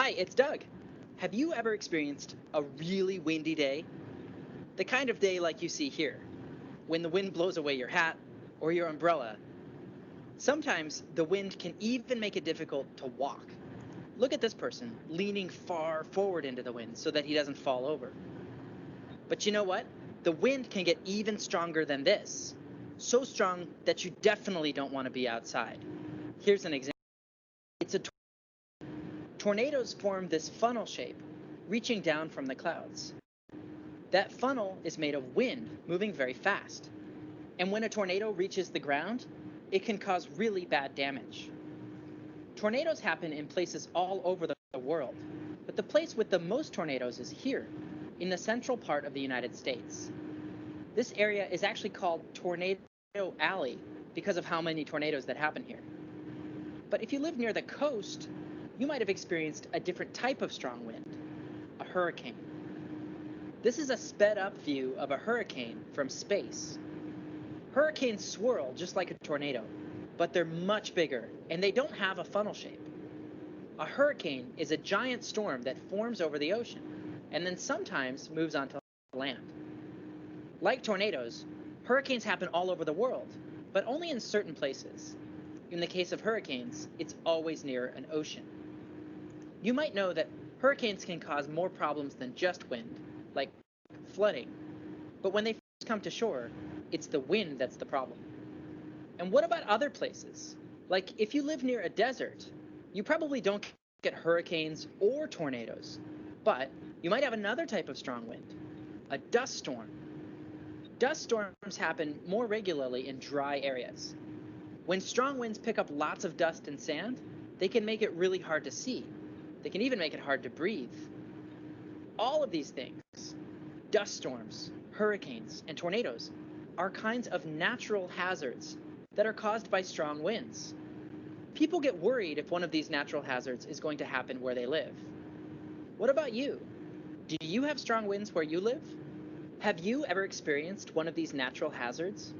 Hi, it's Doug. Have you ever experienced a really windy day? The kind of day like you see here, when the wind blows away your hat or your umbrella. Sometimes the wind can even make it difficult to walk. Look at this person leaning far forward into the wind so that he doesn't fall over. But you know what? The wind can get even stronger than this. So strong that you definitely don't want to be outside. Here's an example. It's a Tornadoes form this funnel shape, reaching down from the clouds. That funnel is made of wind moving very fast. And when a tornado reaches the ground, it can cause really bad damage. Tornadoes happen in places all over the world, but the place with the most tornadoes is here, in the central part of the United States. This area is actually called Tornado Alley because of how many tornadoes that happen here. But if you live near the coast, you might have experienced a different type of strong wind, a hurricane. This is a sped up view of a hurricane from space. Hurricanes swirl just like a tornado, but they're much bigger and they don't have a funnel shape. A hurricane is a giant storm that forms over the ocean and then sometimes moves onto land. Like tornadoes, hurricanes happen all over the world, but only in certain places. In the case of hurricanes, it's always near an ocean. You might know that hurricanes can cause more problems than just wind, like flooding. But when they first come to shore, it's the wind that's the problem. And what about other places? Like if you live near a desert, you probably don't get hurricanes or tornadoes, but you might have another type of strong wind, a dust storm. Dust storms happen more regularly in dry areas. When strong winds pick up lots of dust and sand, they can make it really hard to see. They can even make it hard to breathe. All of these things, dust storms, hurricanes, and tornadoes, are kinds of natural hazards that are caused by strong winds. People get worried if one of these natural hazards is going to happen where they live. What about you? Do you have strong winds where you live? Have you ever experienced one of these natural hazards?